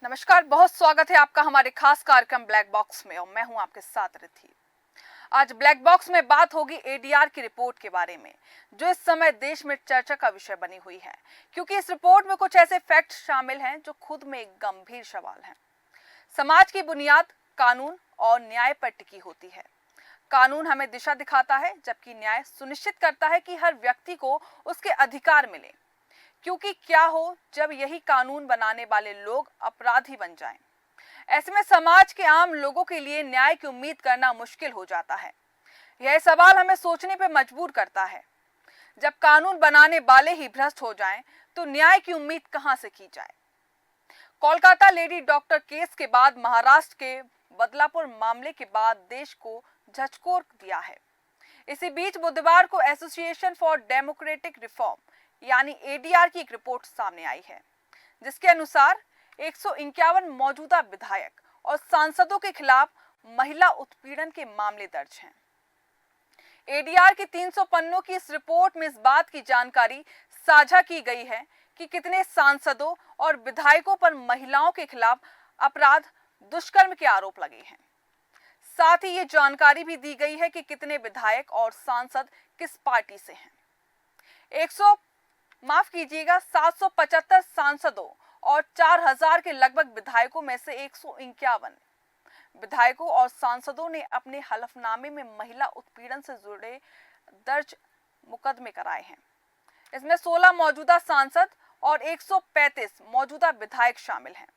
नमस्कार, बहुत स्वागत है आपका हमारे खास कार्यक्रम ब्लैक बॉक्स में और मैं हूं आपके साथ रिथि। आज ब्लैक बॉक्स में बात होगी एडीआर की रिपोर्ट के बारे में, जो इस समय देश में चर्चा का विषय बनी हुई है, क्योंकि इस रिपोर्ट में कुछ ऐसे फैक्ट्स शामिल हैं जो खुद में एक गंभीर सवाल हैं। समाज की बुनियाद कानून और न्याय पर टिकी होती है। कानून हमें दिशा दिखाता है, जबकि न्याय सुनिश्चित करता है कि हर व्यक्ति को उसके अधिकार मिले। क्योंकि क्या हो जब यही कानून बनाने वाले लोग अपराधी बन जाएं? ऐसे में समाज के आम लोगों के लिए न्याय की उम्मीद करना मुश्किल हो जाता है। यह सवाल हमें सोचने पर मजबूर करता है। जब कानून बनाने वाले ही भ्रष्ट हो जाएं, तो न्याय की उम्मीद कहां से की जाए? कोलकाता लेडी डॉक्टर केस के बाद महाराष्ट्र के बदलापुर मामले के बाद देश को झकझोर दिया है। इसी बीच बुधवार को एसोसिएशन फॉर डेमोक्रेटिक रिफॉर्म यानी एडीआर की एक रिपोर्ट सामने आई है, जिसके अनुसार 151 मौजूदा विधायक और सांसदों के खिलाफ महिला उत्पीड़न के मामले दर्ज हैं। एडीआर की 300 पन्नों की इस रिपोर्ट में इस बात की जानकारी साझा की गई है कि कितने सांसदों और विधायकों पर महिलाओं के खिलाफ अपराध दुष्कर्म के आरोप लगे हैं। साथ ही ये जानकारी भी दी गई है कि कितने विधायक और सांसद किस पार्टी से हैं। 775 सांसदों और 4000 के लगभग विधायकों में से 151 विधायकों और सांसदों ने अपने हलफनामे में महिला उत्पीड़न से जुड़े दर्ज मुकदमे कराए हैं। इसमें 16 मौजूदा सांसद और 135 मौजूदा विधायक शामिल हैं।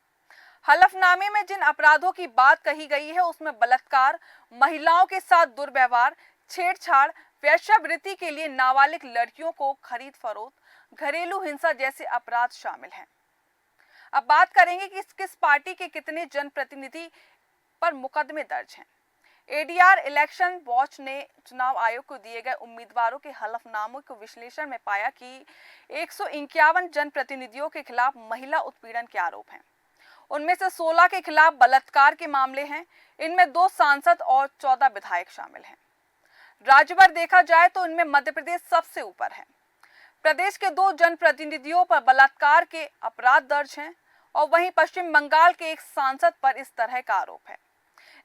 हलफनामे में जिन अपराधों की बात कही गई है उसमें बलात्कार, महिलाओं के साथ दुर्व्यवहार, छेड़छाड़, वेश्यावृत्ति के लिए नाबालिग लड़कियों को खरीद फरोख्त, घरेलू हिंसा जैसे अपराध शामिल हैं। अब बात करेंगे कि किस पार्टी के कितने जनप्रतिनिधि पर मुकदमे दर्ज हैं। एडीआर इलेक्शन वॉच ने चुनाव आयोग को दिए गए उम्मीदवारों के हलफनामों के विश्लेषण में पाया कि 151 जनप्रतिनिधियों के खिलाफ महिला उत्पीड़न के आरोप हैं। उनमें से 16 के खिलाफ बलात्कार के मामले हैं। इनमें 2 सांसद और 14 विधायक शामिल हैं। राज्य भर देखा जाए तो इनमें मध्य प्रदेश सबसे ऊपर है। प्रदेश के 2 जनप्रतिनिधियों पर बलात्कार के अपराध दर्ज हैं और वहीं पश्चिम बंगाल के एक सांसद पर इस तरह का आरोप है।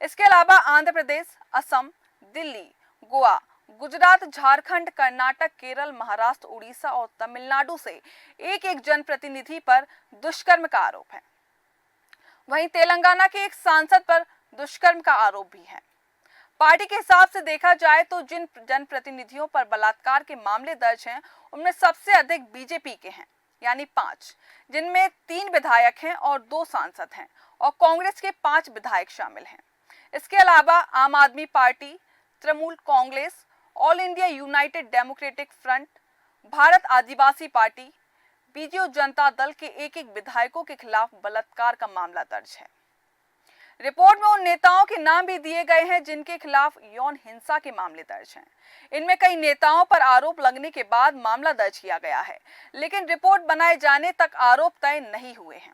इसके अलावा आंध्र प्रदेश, असम, दिल्ली, गोवा, गुजरात, झारखंड, कर्नाटक, केरल, महाराष्ट्र, उड़ीसा और तमिलनाडु से एक जनप्रतिनिधि पर दुष्कर्म का आरोप है। वहीं तेलंगाना के एक सांसद पर दुष्कर्म का आरोप भी है। पार्टी के हिसाब से देखा जाए तो जिन जनप्रतिनिधियों पर बलात्कार के मामले दर्ज हैं, उनमें सबसे अधिक बीजेपी के हैं, यानी 5, जिनमें 3 विधायक हैं और 2 सांसद हैं, और कांग्रेस के 5 विधायक शामिल हैं। इसके अलावा Aam Aadmi Party, Trinamool Congress, All India United Democratic Front, Bharat Adivasi Party, BJP Janata Dal के एक विधायकों के खिलाफ बलात्कार का मामला दर्ज है। रिपोर्ट में उन नेताओं के नाम भी दिए गए हैं जिनके खिलाफ यौन हिंसा के मामले दर्ज हैं। इनमें कई नेताओं पर आरोप लगने के बाद मामला दर्ज किया गया है, लेकिन रिपोर्ट बनाए जाने तक आरोप तय नहीं हुए हैं।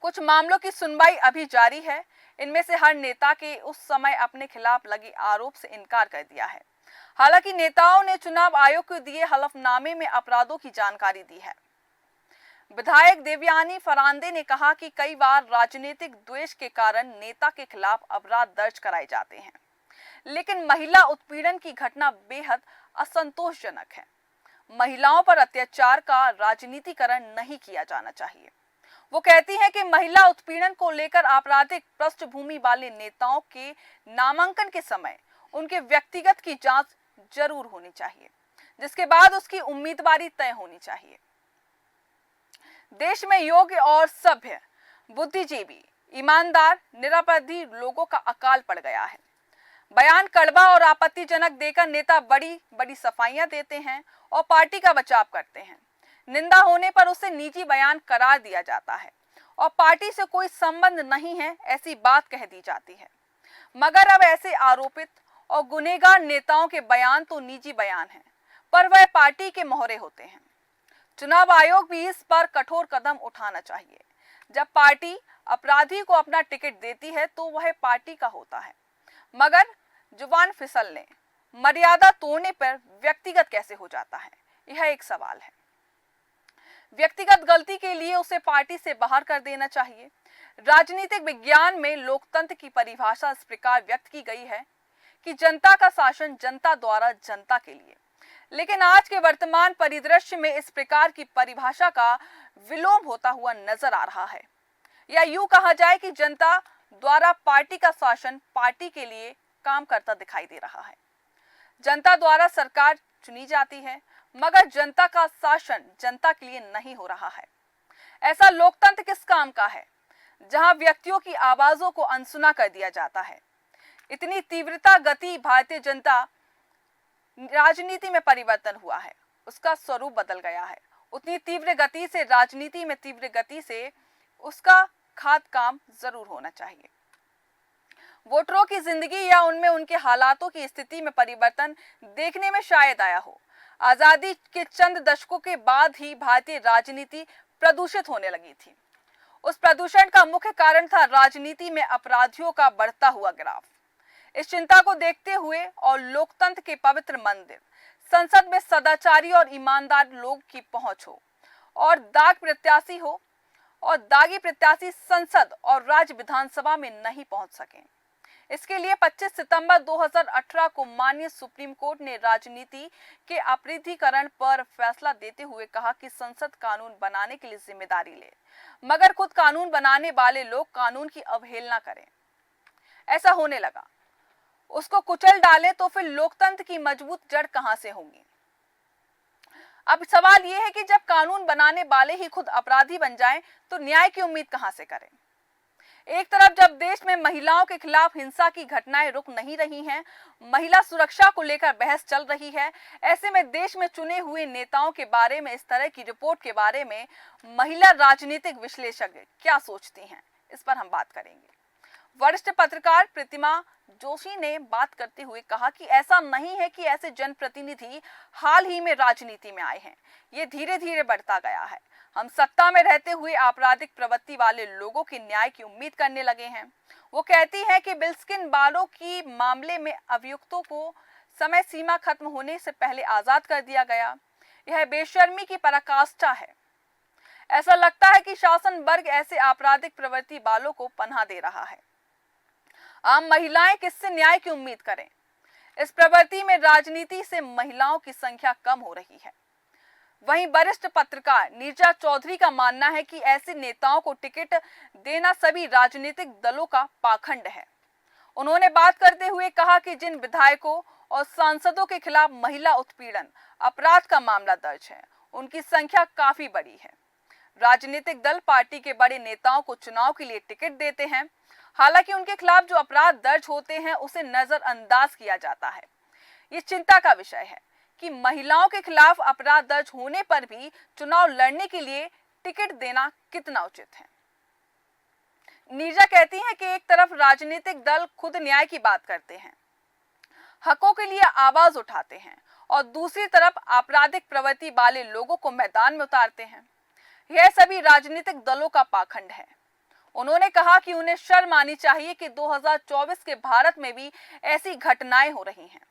कुछ मामलों की सुनवाई अभी जारी है। इनमें से हर नेता के उस समय अपने खिलाफ लगे आरोप से इनकार कर दिया है। हालांकि नेताओं ने चुनाव आयोग को दिए हलफनामे में अपराधों की जानकारी दी है। विधायक देवयानी फरांदे ने कहा कि कई बार राजनीतिक द्वेष के कारण नेता के खिलाफ अपराध दर्ज कराए जाते हैं, लेकिन महिला उत्पीड़न की घटना बेहद असंतोषजनक है। महिलाओं पर अत्याचार का राजनीतिकरण नहीं किया जाना चाहिए। वो कहती हैं कि महिला उत्पीड़न को लेकर आपराधिक पृष्ठभूमि वाले नेताओं के नामांकन के समय उनके व्यक्तिगत की जांच जरूर होनी चाहिए, जिसके बाद उसकी उम्मीदवारी तय होनी चाहिए। देश में योग्य और सभ्य, बुद्धिजीवी, ईमानदार, निरपराधी लोगों का अकाल पड़ गया है। बयान कड़वा और आपत्तिजनक देकर नेता बड़ी बड़ी सफाइयां देते हैं और पार्टी का बचाव करते हैं। निंदा होने पर उसे निजी बयान करार दिया जाता है और पार्टी से कोई संबंध नहीं है ऐसी बात कह दी जाती है। मगर अब ऐसे आरोपित और गुनहगार नेताओं के बयान तो निजी बयान हैं, पर वह पार्टी के मोहरे होते हैं। चुनाव आयोग भी इस पर कठोर कदम उठाना चाहिए। जब पार्टी अपराधी को अपना टिकट देती है तो वह पार्टी का होता है, मगर जुबान फिसलने, मर्यादा तोड़ने पर व्यक्तिगत कैसे हो जाता है, यह एक सवाल है। व्यक्तिगत गलती के लिए उसे पार्टी से बाहर कर देना चाहिए। राजनीतिक विज्ञान में लोकतंत्र की परिभाषा इस प्रकार व्यक्त की गई है कि जनता का शासन जनता द्वारा जनता के लिए। लेकिन आज के वर्तमान परिदृश्य में इस प्रकार की परिभाषा का विलोम होता हुआ नजर आ रहा है, या यूं कहा जाए कि जनता द्वारा पार्टी का शासन पार्टी के लिए काम करता दिखाई दे रहा है। जनता द्वारा सरकार चुनी जाती है, मगर जनता का शासन जनता के लिए नहीं हो रहा है। ऐसा लोकतंत्र किस काम का है जहां व्यक्तियों की आवाजों को अनसुना कर दिया जाता है। इतनी तीव्रता गति भारतीय जनता राजनीति में परिवर्तन हुआ है, उसका स्वरूप बदल गया है। उतनी तीव्र गति से राजनीति में तीव्र गति से उसका खाद काम जरूर होना चाहिए। वोटरों की जिंदगी या उनमें उनके हालातों की स्थिति में परिवर्तन देखने में शायद आया हो। आजादी के चंद दशकों के बाद ही भारतीय राजनीति प्रदूषित होने लगी थी। उस प्रदूषण का मुख्य कारण था राजनीति में अपराधियों का बढ़ता हुआ ग्राफ। इस चिंता को देखते हुए और लोकतंत्र के पवित्र मंदिर संसद में सदाचारी और ईमानदार लोग की पहुंच हो और दागी प्रत्याशी संसद और राज्य विधानसभा में नहीं पहुंच सके। इसके लिए 25 सितंबर 2018 को माननीय सुप्रीम कोर्ट ने राजनीति के अप्रतिकरण पर फैसला देते हुए कहा कि संसद कानून बनाने के लिए जिम्मेदारी ले, मगर खुद कानून बनाने वाले लोग कानून की अवहेलना करें। ऐसा होने लगा, उसको कुचल डालें तो फिर लोकतंत्र की मजबूत जड़ कहां से होंगी। अब सवाल यह है कि जब कानून बनाने वाले ही खुद अपराधी बन जाएं तो न्याय की उम्मीद कहां से करें। एक तरफ जब देश में महिलाओं के खिलाफ हिंसा की घटनाएं रुक नहीं रही हैं, महिला सुरक्षा को लेकर बहस चल रही है, ऐसे में देश में चुने हुए नेताओं के बारे में इस तरह की रिपोर्ट के बारे में महिला राजनीतिक विश्लेषज्ञ क्या सोचती हैं, इस पर हम बात करेंगे। वरिष्ठ पत्रकार प्रतिमा जोशी ने बात करते हुए कहा कि ऐसा नहीं है कि ऐसे जनप्रतिनिधि हाल ही में राजनीति में आए हैं, ये धीरे धीरे बढ़ता गया है। हम सत्ता में रहते हुए आपराधिक प्रवृत्ति वाले लोगों के न्याय की उम्मीद करने लगे हैं। वो कहती है कि बिल्किन बानो की मामले में अभियुक्तों को समय सीमा खत्म होने से पहले आजाद कर दिया गया। यह बेशर्मी की पराकाष्ठा है। ऐसा लगता है कि शासन वर्ग ऐसे आपराधिक प्रवृत्ति वालों को पनाह दे रहा है। आम महिलाएं किससे न्याय की उम्मीद करें। इस प्रवृत्ति में राजनीति से महिलाओं की संख्या कम हो रही है। वहीं वरिष्ठ पत्रकार नीरजा चौधरी का मानना है कि ऐसे नेताओं को टिकट देना सभी राजनीतिक दलों का पाखंड है। उन्होंने बात करते हुए कहा कि जिन विधायकों और सांसदों के खिलाफ महिला उत्पीड़न अपराध का मामला दर्ज है, उनकी संख्या काफी बड़ी है। राजनीतिक दल पार्टी के बड़े नेताओं को चुनाव के लिए टिकट देते हैं, हालांकि उनके खिलाफ जो अपराध दर्ज होते हैं उसे नजरअंदाज किया जाता है। ये चिंता का विषय है कि महिलाओं के खिलाफ अपराध दर्ज होने पर भी चुनाव लड़ने के लिए टिकट देना कितना उचित है। नीरजा कहती हैं कि एक तरफ राजनीतिक दल खुद न्याय की बात करते हैं, हकों के लिए आवाज उठाते हैं, और दूसरी तरफ आपराधिक प्रवृत्ति वाले लोगों को मैदान में उतारते हैं। यह सभी राजनीतिक दलों का पाखंड है। उन्होंने कहा कि उन्हें शर्म आनी चाहिए कि 2024 के भारत में भी ऐसी घटनाएं हो रही हैं।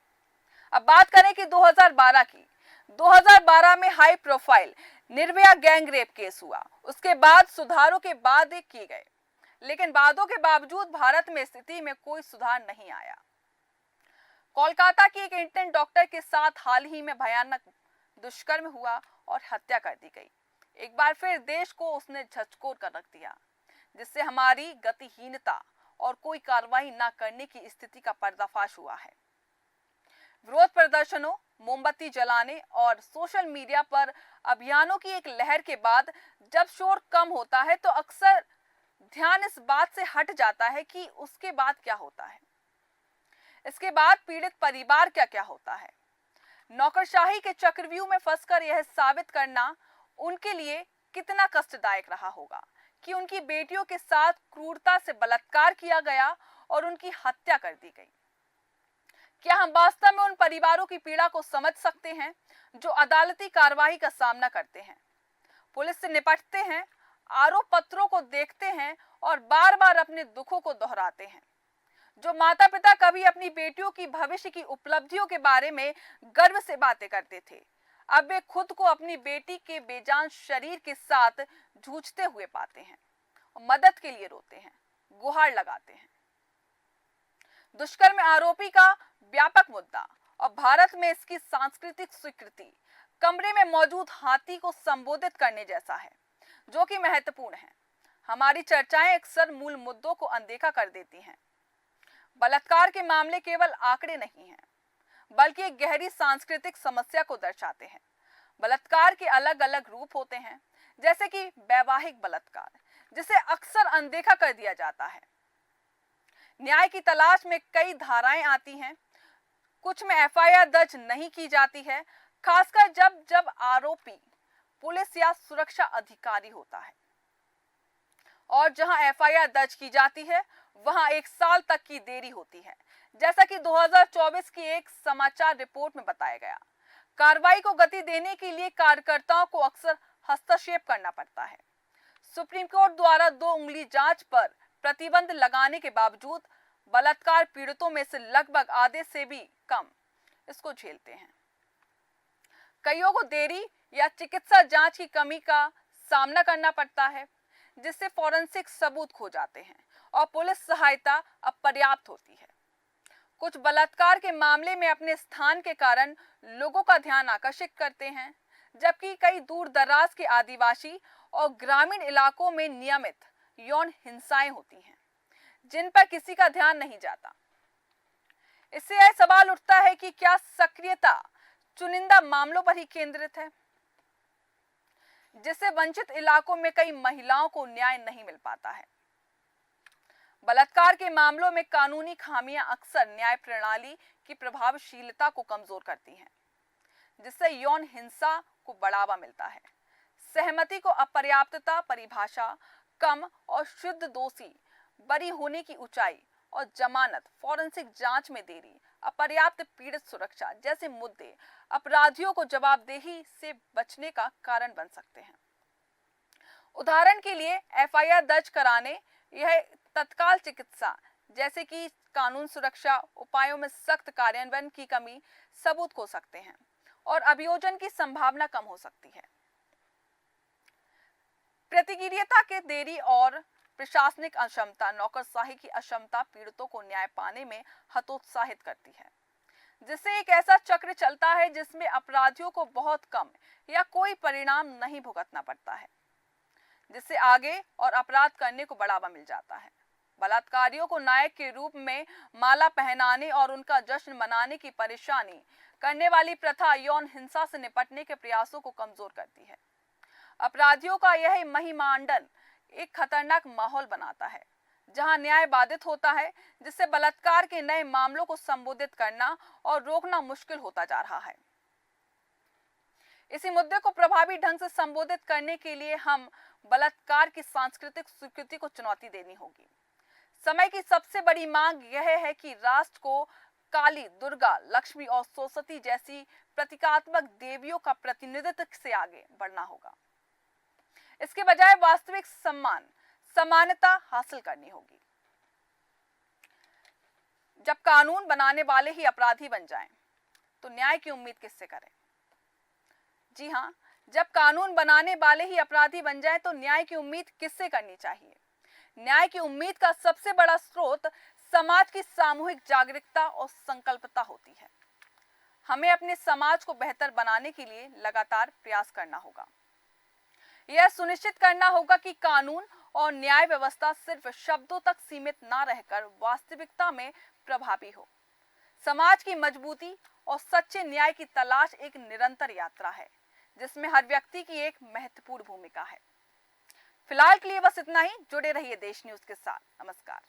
अब बात करें कि 2012 की। 2012 में high profile Nirbhaya gang rape case हुआ। उसके बाद सुधारों के बाद किए गए, लेकिन वादों के बावजूद भारत में स्थिति में कोई सुधार नहीं आया। कोलकाता की एक इंटर्न डॉक्टर के साथ हाल ही में भयानक दुष्कर्म हुआ और हत्या कर दी गई। एक बार फिर देश को उसने झकझोर कर रख दिया, जिससे हमारी गतिहीनता और कोई कार्रवाई न करने की स्थिति का पर्दाफाश हुआ है। विरोध प्रदर्शनों, मोमबत्ती जलाने और सोशल मीडिया पर अभियानों की एक लहर के बाद जब शोर कम होता है तो अक्सर ध्यान इस बात से हट जाता है कि उसके बाद क्या होता है। इसके बाद पीड़ित परिवार क्या क्या होता है। नौकरशाही के चक्रव्यूह में फंसकर यह साबित करना उनके लिए कितना कष्टदायक रहा होगा कि उनकी बेटियों के साथ क्रूरता से बलात्कार किया गया और उनकी हत्या कर दी गई। क्या हम वास्तव में उन परिवारों की पीड़ा को समझ सकते हैं जो अदालती कार्रवाई का सामना करते हैं, पुलिस से निपटते हैं, आरोप पत्रों को देखते हैं और बार बार अपने दुखों को दोहराते हैं, जो माता पिता कभी अपनी बेटियों की भविष्य की उपलब्धियों के बारे में गर्व से बातें करते थे, अब वे खुद को अपनी बेटी के बेजान शरीर के साथ जूझते हुए पाते हैं और मदद के लिए रोते हैं, गुहार लगाते हैं। दुष्कर्म आरोपी का व्यापक मुद्दा और भारत में इसकी सांस्कृतिक स्वीकृति कमरे में मौजूद हाथी को संबोधित करने जैसा है, जो कि महत्वपूर्ण है। हमारी चर्चाएं अक्सर मूल मुद्दों को अनदेखा कर देती हैं। बलात्कार के मामले केवल आंकड़े नहीं हैं, बल्कि एक गहरी सांस्कृतिक समस्या को दर्शाते हैं। बलात्कार के अलग अलग रूप होते हैं, जैसे कि वैवाहिक बलात्कार, जिसे अक्सर अनदेखा कर दिया जाता है। न्याय की तलाश में कई धाराएं आती हैं, कुछ में एफआईआर दर्ज नहीं की जाती है, खासकर जब जब आरोपी पुलिस या सुरक्षा अधिकारी होता है। और जहां एफआईआर दर्ज की जाती है, वहां 1 साल तक की देरी होती है, जैसा कि 2024 की एक समाचार रिपोर्ट में बताया गया। कार्रवाई को गति देने के लिए कार्यकर्ताओं को अक्सर हस्तक्षेप करना पड़ता है। सुप्रीम कोर्ट द्वारा 2 उंगली जांच पर प्रतिबंध लगाने के बावजूद बलात्कार पीड़ितों में से लगभग आधे से भी कम इसको झेलते हैं। कईयों को देरी या चिकित्सा जांच की कमी का सामना करना पड़ता है, जिससे फॉरेंसिक सबूत खो जाते हैं और पुलिस सहायता अपर्याप्त होती है। कुछ बलात्कार के मामले में अपने स्थान के कारण लोगों का ध्यान आकर्षित करते हैं, जबकि कई दूर दराज के आदिवासी और ग्रामीण इलाकों में नियमित यौन हिंसाएं होती हैं, जिन पर किसी का ध्यान नहीं जाता। इससे यह सवाल उठता है कि क्या सक्रियता चुनिंदा मामलों पर ही केंद्रित है, जिससे वंचित इलाकों में कई महिलाओं को न्याय नहीं मिल पाता है। बलात्कार के मामलों में कानूनी खामियां अक्सर न्याय प्रणाली की प्रभावशीलता को कमजोर करती हैं, जिससे यौन हिंसा को बढ़ावा मिलता है। सहमति को अपर्याप्तता, परिभाषा कम और शुद्ध दोषी बरी होने की ऊंचाई और जमानत, फॉरेंसिक जांच में देरी, अपर्याप्त पीड़ित सुरक्षा जैसे मुद्दे अपराधियों को जवाबदेही से बचने का कारण बन सकते हैं। उदाहरण के लिए एफआईआर दर्ज कराने, यह तत्काल चिकित्सा जैसे कि कानून सुरक्षा उपायों में सख्त कार्यान्वयन की कमी सबूत हो सकते हैं और अभियोजन की संभावना कम हो सकती है। प्रतिक्रिया के देरी और प्रशासनिक अक्षमता, नौकरशाही की अक्षमता पीड़ितों को न्याय पाने में हतोत्साहित करती है, जिससे एक ऐसा चक्र चलता है जिसमें अपराधियों को बहुत कम या कोई परिणाम नहीं भुगतना पड़ता है, जिससे आगे और अपराध करने को बढ़ावा मिल जाता है। बलात्कारियों को नायक के रूप में माला पहनाने और उनका जश्न मनाने की परेशानी करने वाली प्रथा यौन हिंसा से निपटने के प्रयासों को कमजोर करती है। अपराधियों का यह महिमांडन एक खतरनाक माहौल बनाता है, जहां न्याय बाधित होता है, जिससे बलात्कार के नए मामलों को संबोधित करना और रोकना मुश्किल होता जा रहा है। इसी मुद्दे को प्रभावी ढंग से संबोधित करने के लिए हम बलात्कार की सांस्कृतिक स्वीकृति को चुनौती देनी होगी। समय की सबसे बड़ी मांग यह है कि राष्ट्र को काली, दुर्गा, लक्ष्मी और सरस्वती जैसी प्रतीकात्मक देवियों का प्रतिनिधित्व से आगे बढ़ना होगा। इसके बजाय वास्तविक समानता हासिल करनी होगी। जब कानून बनाने वाले ही अपराधी बन जाएं, तो न्याय की उम्मीद किससे करें? जी हाँ, जब कानून बनाने वाले ही अपराधी बन जाएं, तो न्याय की उम्मीद किससे करनी चाहिए? न्याय की उम्मीद का सबसे बड़ा स्रोत समाज की सामूहिक जागरूकता और संकल्पता होती है। हमें अपने समाज को बेहतर बनाने के लिए लगातार प्रयास करना होगा। यह सुनिश्चित करना होगा कि कानून और न्याय व्यवस्था सिर्फ शब्दों तक सीमित ना रहकर वास्तविकता में प्रभावी हो। समाज की मजबूती और सच्चे न्याय की तलाश एक निरंतर यात्रा है, जिसमें हर व्यक्ति की एक महत्वपूर्ण भूमिका है। फिलहाल के लिए बस इतना ही। जुड़े रहिए देश न्यूज के साथ। नमस्कार।